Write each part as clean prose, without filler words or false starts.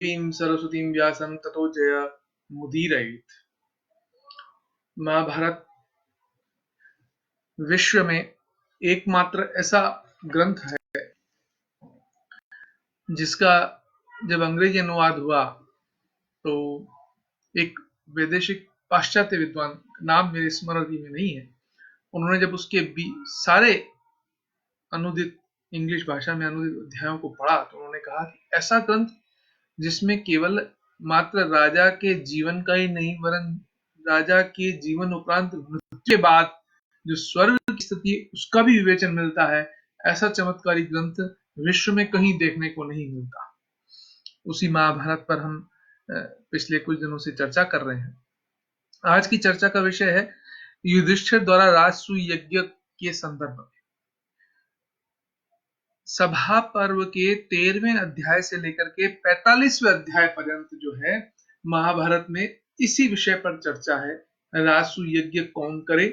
सरस्वतीं व्यासं ततो जयमुदीरयेत्। महाभारत विश्व में एकमात्र ऐसा ग्रंथ है जिसका जब अंग्रेजी अनुवाद हुआ तो एक वैदेशिक पाश्चात्य विद्वान, नाम मेरे स्मृति में नहीं है, उन्होंने जब उसके सारे अनुदित इंग्लिश भाषा में अनुदित अध्यायों को पढ़ा तो उन्होंने कहा कि ऐसा ग्रंथ जिसमें केवल मात्र राजा के जीवन का ही नहीं वरन राजा के जीवन उपरांत मृत्यु के बाद जो स्वर्ग की स्थिति है उसका भी विवेचन मिलता है, ऐसा चमत्कारी ग्रंथ विश्व में कहीं देखने को नहीं मिलता। उसी महाभारत पर हम पिछले कुछ दिनों से चर्चा कर रहे हैं। आज की चर्चा का विषय है युधिष्ठिर द्वारा राजसूय यज्ञ के संदर्भ में। सभा पर्व के 13वें अध्याय से लेकर के 45वें अध्याय पर्यंत जो है महाभारत में इसी विषय पर चर्चा है। राजसूय यज्ञ कौन करे,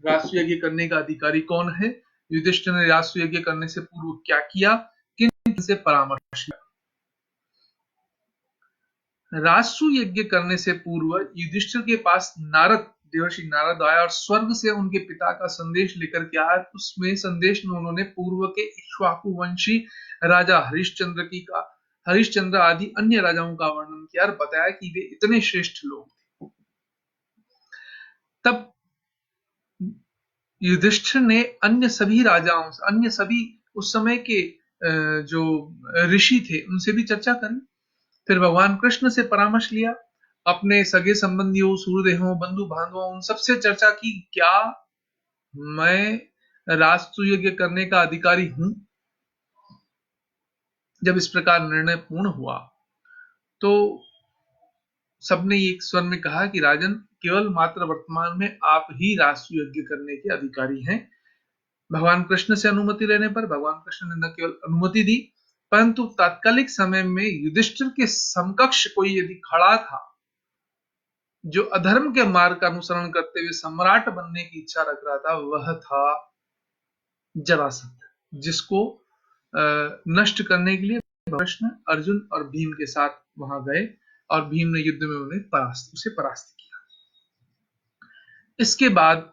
राजसूय यज्ञ करने का अधिकारी कौन है, युधिष्ठिर ने राजसूय यज्ञ करने से पूर्व क्या किया, किन से परामर्श किया। राजसूय यज्ञ करने से पूर्व युधिष्ठिर के पास देवर्षि नारद आया और स्वर्ग से उनके पिता का संदेश लेकर के आया। उसमें संदेश में उन्होंने पूर्व के इक्ष्वाकु वंशी राजा हरिश्चंद्र आदि अन्य राजाओं का वर्णन किया और बताया कि वे इतने श्रेष्ठ लोग थे। तब युधिष्ठिर ने अन्य सभी राजाओं से, अन्य सभी उस समय के जो ऋषि थे उनसे भी चर्चा करी। फिर भगवान कृष्ण से परामर्श लिया, अपने सगे संबंधियों, सूर्यदेहों, बंधु बांधवों, उन सबसे चर्चा की, क्या मैं राजसूय यज्ञ करने का अधिकारी हूं। जब इस प्रकार निर्णय पूर्ण हुआ तो सबने एक स्वर में कहा कि राजन, केवल मात्र वर्तमान में आप ही राजसूय यज्ञ करने के अधिकारी हैं। भगवान कृष्ण से अनुमति लेने पर भगवान कृष्ण ने न केवल अनुमति दी परंतु तात्कालिक समय में युधिष्ठिर के समकक्ष कोई यदि खड़ा था जो अधर्म के मार्ग का अनुसरण करते हुए सम्राट बनने की इच्छा रख रहा था, वह था जरासंध, जिसको नष्ट करने के लिए कृष्ण, अर्जुन और भीम के साथ वहां गए और भीम ने युद्ध में उसे परास्त किया। इसके बाद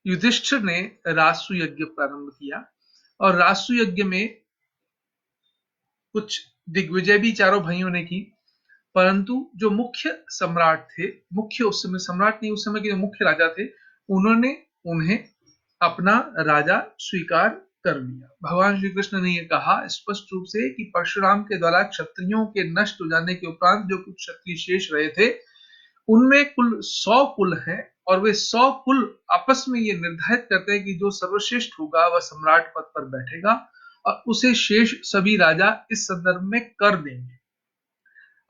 युधिष्ठिर ने राजसूय यज्ञ प्रारंभ किया और राजसूय यज्ञ में कुछ दिग्विजय भी चारों भाइयों ने की, परंतु जो मुख्य सम्राट थे, मुख्य उस समय सम्राट नहीं, उस समय के जो मुख्य राजा थे, उन्होंने उन्हें अपना राजा स्वीकार कर लिया। भगवान श्री कृष्ण ने यह कहा स्पष्ट रूप से कि परशुराम के द्वारा क्षत्रियों के नष्ट हो जाने के उपरांत जो कुछ क्षत्रिय शेष रहे थे उनमें कुल 100 कुल हैं और वे 100 कुल आपस में ये निर्धारित करते हैं कि जो सर्वश्रेष्ठ होगा वह सम्राट पद पर बैठेगा और उसे शेष सभी राजा इस संदर्भ में कर देंगे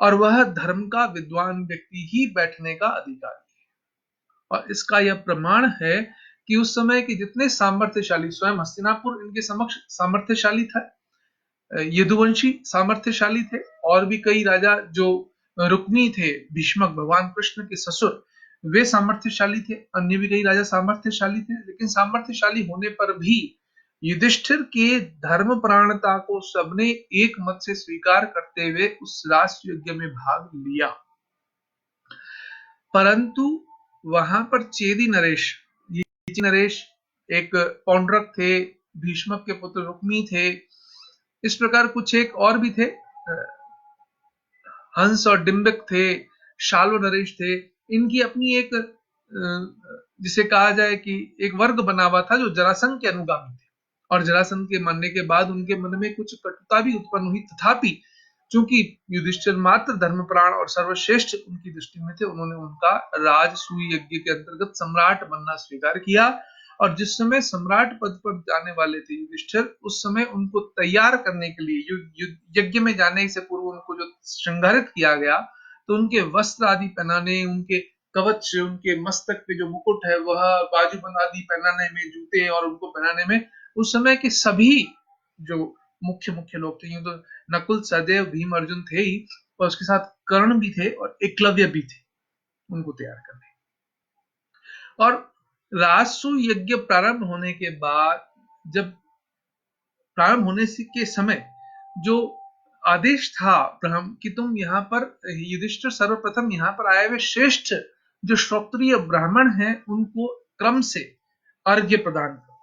और वह धर्म का विद्वान व्यक्ति ही बैठने का अधिकारी है। और इसका यह प्रमाण है कि उस समय के जितने सामर्थ्यशाली, स्वयं हस्तिनापुर इनके समक्ष सामर्थ्यशाली था, यदुवंशी सामर्थ्यशाली थे और भी कई राजा जो रुक्मी थे, भीष्मक भगवान कृष्ण के ससुर, वे सामर्थ्यशाली थे, अन्य भी कई राजा सामर्थ्यशाली थे, लेकिन सामर्थ्यशाली होने पर भी युधिष्ठिर के धर्मपरायणता को सबने एक मत से स्वीकार करते हुए उस राजसूय यज्ञ में भाग लिया। परंतु वहां पर चेदी नरेश एक पौंड्रक थे, भीष्मक के पुत्र रुक्मी थे, इस प्रकार कुछ एक और भी थे, हंस और डिंबिक थे, शाल्व नरेश थे। इनकी अपनी एक जिसे कहा जाए कि एक वर्ग बना हुआ था जो जरासंध के अनुगामी थे और जरासंध के मरने के बाद उनके मन में कुछ कटुता भी उत्पन्न हुई, तथापि चूंकि युधिष्ठिर मात्र धर्मप्राण और सर्वश्रेष्ठ उनकी दृष्टि में थे, उन्होंने उनका राजसूय यज्ञ के अंतर्गत सम्राट बनना स्वीकार किया और जिस समय सम्राट पद पर जाने वाले थे युधिष्ठिर, उस समय उनको तैयार करने के लिए यज्ञ में जाने से पूर्व उनको जो श्रृंगारित किया गया, तो उनके वस्त्र आदि पहनाने, उनके कवच, उनके मस्तक पे जो मुकुट है वह, बाजूबंद आदि पहनाने में, जूते और उनको पहनाने में उस समय के सभी जो मुख्य लोग थे, तो नकुल, सहदेव, भीम, अर्जुन थे ही और उसके साथ कर्ण भी थे और एकलव्य भी थे, उनको तैयार करने। और राजसूय यज्ञ प्रारंभ होने के बाद, जब प्रारंभ होने के समय जो आदेश था ब्रह्म कि तुम यहाँ पर युधिष्ठिर सर्वप्रथम यहाँ पर आए हुए श्रेष्ठ जो श्रोत्रिय ब्राह्मण हैं उनको क्रम से अर्घ्य प्रदान करो।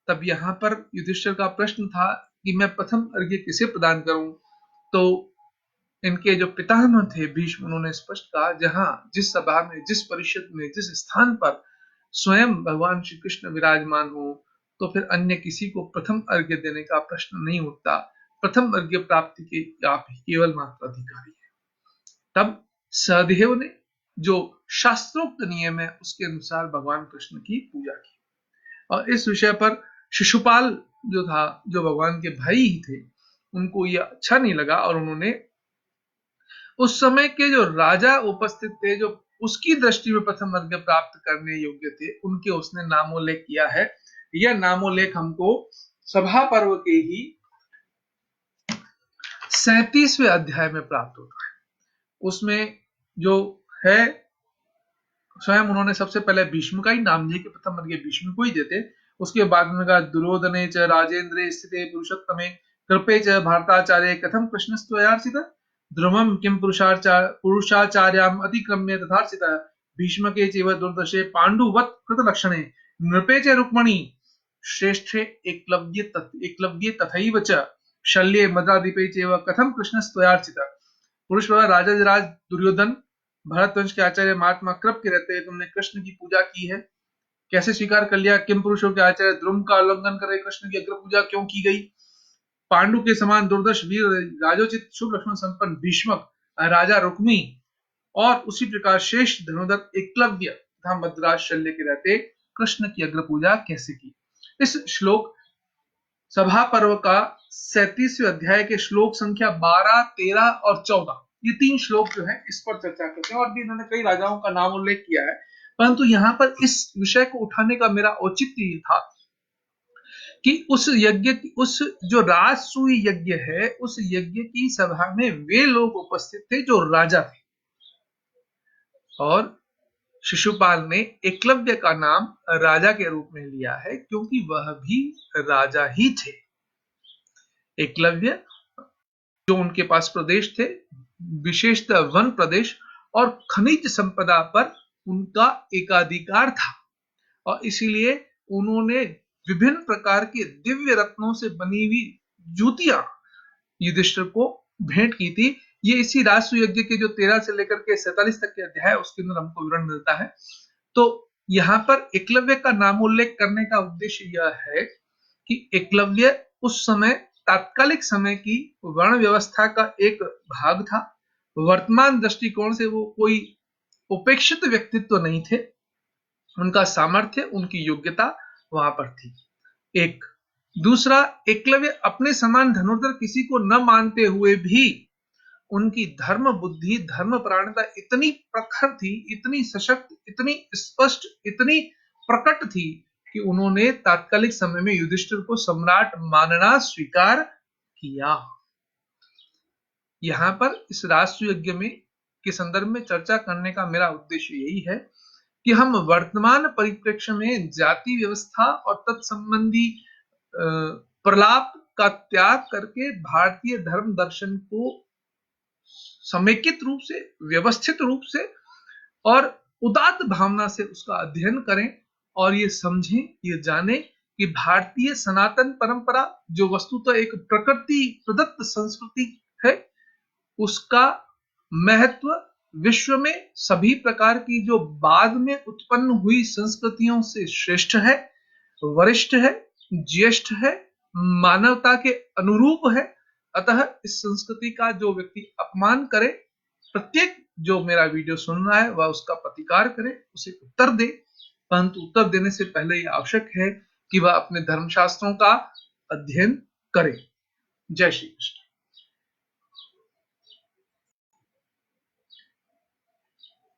तब यहाँ पर युधिष्ठिर का प्रश्न था कि मैं प्रथम अर्घ्य किसे प्रदान करूं, तो इनके जो पितामह थे भीष्म, उन्होंने स्पष्ट कहा जहां जिस सभा में, जिस परिषद में, जिस स्थान पर स्वयं भगवान श्री कृष्ण विराजमान हो, तो फिर अन्य किसी को प्रथम अर्घ्य देने का प्रश्न नहीं उठता। प्रथम अर्घ्य प्राप्ति के आप ही केवल मात्र अधिकारी है। तब सहदेव ने जो शास्त्रोक्त नियम है उसके अनुसार भगवान कृष्ण की पूजा की। और इस विषय पर शिशुपाल जो था, जो भगवान के भाई ही थे, उनको यह अच्छा नहीं लगा और उन्होंने उस समय के जो राजा उपस्थित थे, जो उसकी दृष्टि में प्रथम अर्घ्य प्राप्त करने योग्य थे, उनके उसने नामोल्लेख किया है। यह नामोल्लेख हमको सभा पर्व के ही 37वें अध्याय में प्राप्त होता है। उसमें जो है, स्वयं उन्होंने सबसे पहले भीष्म का ही नाम लिया कि प्रथम अर्घ्य भीष्म को ही देते। उसके बाद में कहा दुर्योधने च राजेंद्रे स्थिते पुरुषोत्तमे कृपे च भारताचार्य कथम कृष्णस्त्वयार्चित ध्रुवम किम पुरुषाचार्याम अतिक्रम्य तथार्चित भीष्म के चैव दुर्दशे पांडुवत कृतलक्षणे नृपे च रुक्मणी श्रेष्ठे एकलव्ये तथैव च शल्ये मद्रादीपे चैव कथम कृष्णस्त्वयार्चित। पुरुष राजा दुर्योधन भरत वंश के आचार्य महात्मा कृप के रहते तुमने कृष्ण की पूजा की है, कैसे स्वीकार कर लिया? किम पुरुषों के आचार्य ध्रुव का उल्लंघन करे कृष्ण की अग्र पूजा क्यों की गई? पांडु के समान दुर्दर्श वीर राजोचित शुभ लक्ष्मण संपन्न भीष्मक राजा रुक्मी और उसी प्रकार शेष धनुधर एकलव्य तथा मद्राज शल्य के रहते कृष्ण की अग्र पूजा कैसे की? इस श्लोक सभा पर्व का 37वें अध्याय के श्लोक संख्या 12, 13 और 14, ये 3 श्लोक जो है इस पर चर्चा करते हैं। और भी इन्होंने कई राजाओं का नाम उल्लेख किया है, परंतु यहाँ पर इस विषय को उठाने का मेरा औचित्य ये था कि उस यज्ञ की, उस जो राजसूय यज्ञ है, उस यज्ञ की सभा में वे लोग उपस्थित थे जो राजा थे। और शिशुपाल ने एकलव्य का नाम राजा के रूप में लिया है क्योंकि वह भी राजा ही थे। एकलव्य जो उनके पास प्रदेश थे, विशेषतः वन प्रदेश और खनिज संपदा पर उनका एकाधिकार था, और इसीलिए उन्होंने विभिन्न प्रकार के दिव्य रत्नों से बनी हुई जूतियां युधिष्ठिर को भेंट की थी। ये इसी राजसूय यज्ञ के जो 13 से लेकर के 47 तक के अध्याय उसके अंदर हमको विवरण मिलता है। तो यहाँ पर एकलव्य का नामोल्लेख करने का उद्देश्य यह है कि एकलव्य उस समय तात्कालिक समय की वर्ण व्यवस्था का एक भाग था। वर्तमान दृष्टिकोण से वो कोई उपेक्षित व्यक्तित्व नहीं थे, उनका सामर्थ्य, उनकी योग्यता वहां पर थी। एक दूसरा, एकलव्य अपने समान धनुर्धर किसी को न मानते हुए भी उनकी धर्म बुद्धि, धर्म प्राणता इतनी प्रखर थी, इतनी सशक्त, इतनी स्पष्ट, इतनी प्रकट थी कि उन्होंने तात्कालिक समय में युधिष्ठिर को सम्राट मानना स्वीकार किया। यहां पर इस राष्ट्रीय यज्ञ में के संदर्भ में चर्चा करने का मेरा उद्देश्य यही है कि हम वर्तमान परिप्रेक्ष्य में जाति व्यवस्था और तत्संबंधी प्रलाप का त्याग करके भारतीय धर्म दर्शन को समेकित रूप से, व्यवस्थित रूप से और उदात्त भावना से उसका अध्ययन करें और ये समझें, ये जानें कि भारतीय सनातन परंपरा जो वस्तुतः एक प्रकृति प्रदत्त संस्कृति है, उसका महत्व विश्व में सभी प्रकार की जो बाद में उत्पन्न हुई संस्कृतियों से श्रेष्ठ है, वरिष्ठ है, ज्येष्ठ है, मानवता के अनुरूप है। अतः इस संस्कृति का जो व्यक्ति अपमान करे, प्रत्येक जो मेरा वीडियो सुन रहा है वह उसका प्रतिकार करे, उसे उत्तर दे, परंतु उत्तर देने से पहले यह आवश्यक है कि वह अपने धर्मशास्त्रों का अध्ययन करे। जय श्री कृष्ण।